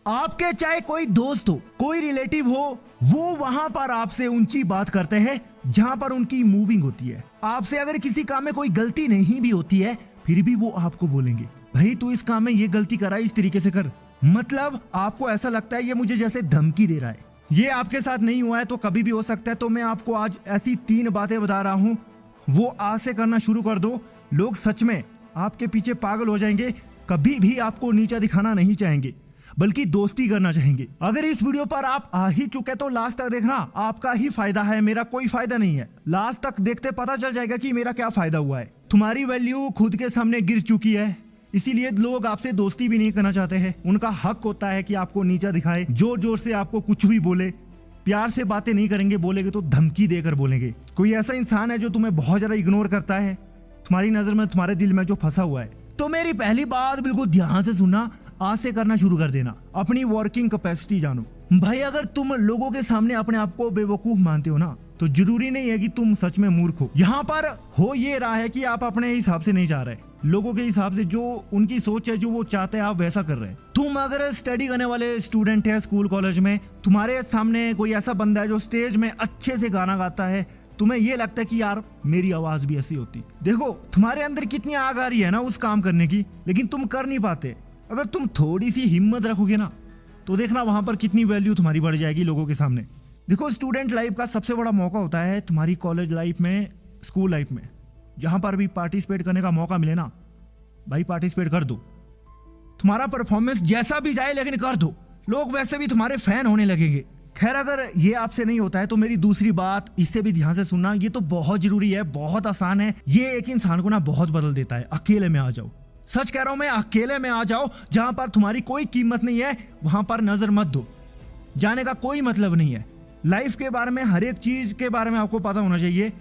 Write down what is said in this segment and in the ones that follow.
आपके चाहे कोई दोस्त हो, कोई रिलेटिव हो, वो वहां पर आपसे ऊंची बात करते हैं जहां पर उनकी मूविंग होती है। आपसे अगर किसी काम में कोई गलती नहीं भी होती है फिर भी वो आपको बोलेंगे भाई तू इस काम में ये गलती करा, इस तरीके से कर। मतलब आपको ऐसा लगता है ये मुझे जैसे धमकी दे रहा है। ये आपके साथ नहीं हुआ है तो कभी भी हो सकता है। तो मैं आपको आज ऐसी 3 बातें बता रहा हूं, वो आज से करना शुरू कर दो। लोग सच में आपके पीछे पागल हो जाएंगे, कभी भी आपको नीचा दिखाना नहीं चाहेंगे बल्कि दोस्ती करना चाहेंगे। अगर इस वीडियो पर आप आ ही चुके तो लास्ट तक देखना, आपका ही फायदा है, मेरा कोई फायदा नहीं है। लास्ट तक देखते पता चल जाएगा कि मेरा क्या फायदा हुआ है। तुम्हारी वैल्यू खुद के सामने गिर चुकी है, इसीलिए लोग आपसे दोस्ती भी नहीं करना चाहते हैं। उनका हक होता है कि आपको नीचा दिखाए, जोर जोर से आपको कुछ भी बोले। प्यार से बातें नहीं करेंगे, बोलेंगे तो धमकी देकर बोलेंगे। कोई ऐसा इंसान है जो तुम्हें बहुत ज्यादा इग्नोर करता है, तुम्हारी नजर में, तुम्हारे दिल में जो फंसा हुआ है, तो मेरी पहली बात बिल्कुल ध्यान से सुनना, आज से करना शुरू कर देना। अपनी वर्किंग कैपेसिटी जानो। भाई अगर तुम लोगों के सामने अपने आप को बेवकूफ मानते हो ना, तो जरूरी नहीं है कि तुम सच में मूर्ख हो। यहाँ पर हो ये रहा है कि आप अपने हिसाब से नहीं जा रहे, लोगों के हिसाब से, जो उनकी सोच है, जो वो चाहते हैं आप वैसा कर रहे हैं। तुम अगर स्टडी करने वाले स्टूडेंट है स्कूल कॉलेज में, तुम्हारे सामने कोई ऐसा बंदा है जो स्टेज में अच्छे से गाना गाता है, तुम्हें ये लगता है कि यार मेरी आवाज भी ऐसी होती। देखो तुम्हारे अंदर कितनी आग आ रही है ना उस काम करने की, लेकिन तुम कर नहीं पाते। अगर तुम थोड़ी सी हिम्मत रखोगे ना तो देखना वहां पर कितनी वैल्यू तुम्हारी बढ़ जाएगी लोगों के सामने। देखो स्टूडेंट लाइफ का सबसे बड़ा मौका होता है तुम्हारी कॉलेज लाइफ में, स्कूल लाइफ में। जहां पर भी पार्टिसिपेट करने का मौका मिले ना भाई पार्टिसिपेट कर दो। तुम्हारा परफॉर्मेंस जैसा भी जाए लेकिन कर दो, लोग वैसे भी तुम्हारे फैन होने लगेंगे। खैर अगर ये आपसे नहीं होता है तो मेरी दूसरी बात, इससे भी ध्यान से सुनना, ये तो बहुत जरूरी है, बहुत आसान है। ये एक इंसान को ना बहुत बदल देता है। अकेले में आ जाओ, सच कह रहा हूं मैं, अकेले में आ जाओ। जहां पर तुम्हारी कोई कीमत नहीं है वहां पर नजर मत दो, जाने का कोई मतलब नहीं है। लाइफ के बारे में, हर एक चीज के बारे में आपको पता होना चाहिए।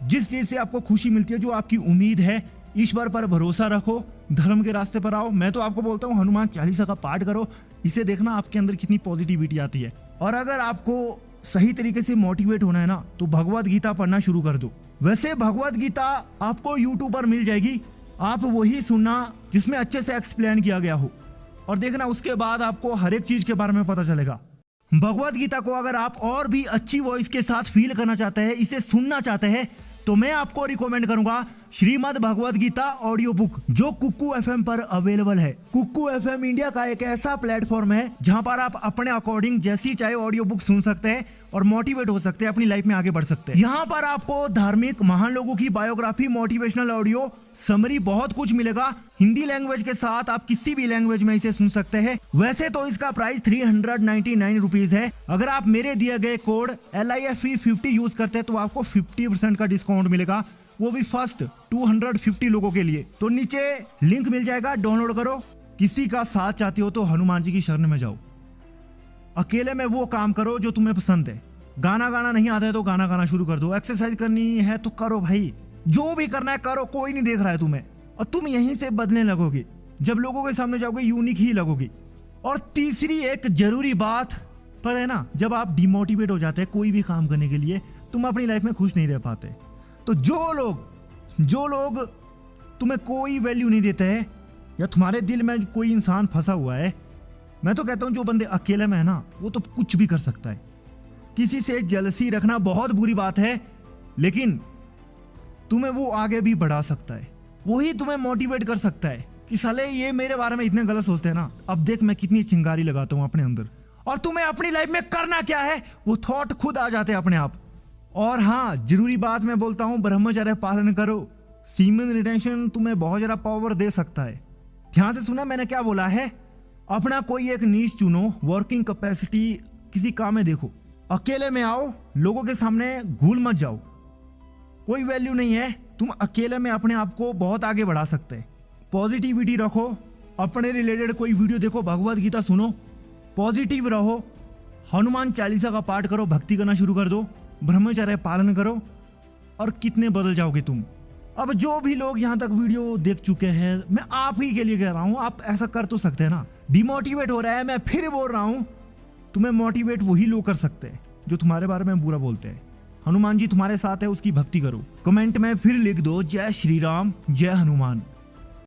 जिस चीज से आपको खुशी मिलती है, जो आपकी उम्मीद है, ईश्वर पर भरोसा रखो, धर्म के रास्ते पर आओ। मैं तो आपको बोलता हूँ हनुमान चालीसा का पाठ करो, इसे देखना आपके अंदर कितनी पॉजिटिविटी आती है। और अगर आपको सही तरीके से मोटिवेट होना है ना तो भगवत गीता पढ़ना शुरू कर दो। वैसे भगवत गीता आपको यूट्यूब पर मिल जाएगी, आप वही सुनना जिसमें अच्छे से एक्सप्लेन किया गया हो, और देखना उसके बाद आपको हर एक चीज के बारे में पता चलेगा। भगवत गीता को अगर आप और भी अच्छी वॉइस के साथ फील करना चाहते हैं, इसे सुनना चाहते हैं, तो मैं आपको रिकमेंड करूंगा श्रीमद् भगवत गीता ऑडियो बुक, जो कुक्कू एफएम पर अवेलेबल है। कुक्कू एफएम इंडिया का एक ऐसा प्लेटफॉर्म है जहां पर आप अपने अकॉर्डिंग जैसी चाहे ऑडियो बुक सुन सकते हैं और मोटिवेट हो सकते हैं, अपनी लाइफ में आगे बढ़ सकते हैं। यहाँ पर आपको धार्मिक महान लोगों की बायोग्राफी, मोटिवेशनल ऑडियो, समरी, बहुत कुछ मिलेगा। हिंदी लैंग्वेज के साथ आप किसी भी लैंग्वेज में इसे सुन सकते हैं। वैसे तो इसका प्राइस 399 रुपीज है। अगर आप मेरे दिए गए कोड LIFE50 यूज करते हैं तो आपको 50% का डिस्काउंट मिलेगा, वो भी फर्स्ट 250 लोगों के लिए। तो नीचे लिंक मिल जाएगा, डाउनलोड करो। किसी का साथ चाहते हो तो हनुमान जी की शरण में जाओ। अकेले में वो काम करो जो तुम्हें पसंद है। गाना गाना नहीं आता है तो गाना गाना शुरू कर दो। एक्सरसाइज करनी है तो करो भाई, जो भी करना है करो, कोई नहीं देख रहा है तुम्हें, और तुम यहीं से बदलने लगोगे। जब लोगों के सामने जाओगे यूनिक ही लगोगे। और तीसरी एक जरूरी बात पर है ना, जब आप डिमोटिवेट हो जाते हैं कोई भी काम करने के लिए, तुम अपनी लाइफ में खुश नहीं रह पाते, तो जो लोग तुम्हें कोई वैल्यू नहीं देते हैं, या तुम्हारे दिल में कोई इंसान फंसा हुआ है, मैं तो कहता हूं जो बंदे अकेले में है ना वो तो कुछ भी कर सकता है। किसी से जलसी रखना बहुत बुरी बात है, लेकिन तुम्हें वो आगे भी बढ़ा सकता है। वही तुम्हें मोटिवेट कर सकता है कि साले ये मेरे बारे में इतने गलत सोचते हैं ना, अब देख मैं कितनी चिंगारी लगाता हूं अपने अंदर। और तुम्हें अपनी लाइफ में करना क्या है, वो थॉट खुद आ जाते हैं अपने आप। और हाँ, जरूरी बात मैं बोलता हूं, ब्रह्मचर्य पालन करो। सीमेन रिटेंशन तुम्हें बहुत ज्यादा पावर दे सकता है। ध्यान से सुना मैंने क्या बोला है। अपना कोई एक नीश चुनो, वर्किंग कैपेसिटी किसी काम में देखो। अकेले में आओ, लोगों के सामने घुल मत जाओ, कोई वैल्यू नहीं है। तुम अकेले में अपने आप को बहुत आगे बढ़ा सकते हैं। पॉजिटिविटी रखो, अपने रिलेटेड कोई वीडियो देखो, भगवत गीता सुनो, पॉजिटिव रहो, हनुमान चालीसा का पाठ करो, भक्ति करना शुरू कर दो, ब्रह्मचर्य पालन करो, और कितने बदल जाओगे तुम। अब जो भी लोग यहाँ तक वीडियो देख चुके हैं, मैं आप ही के लिए कह रहा हूँ, आप ऐसा कर तो सकते हैं ना। डिमोटिवेट हो रहा है, मैं फिर बोल रहा हूँ, तुम्हें मोटिवेट वही लोग कर सकते हैं जो तुम्हारे बारे में बुरा बोलते हैं। हनुमान जी तुम्हारे साथ है, उसकी भक्ति करो। कमेंट में फिर लिख दो जय श्री राम, जय हनुमान।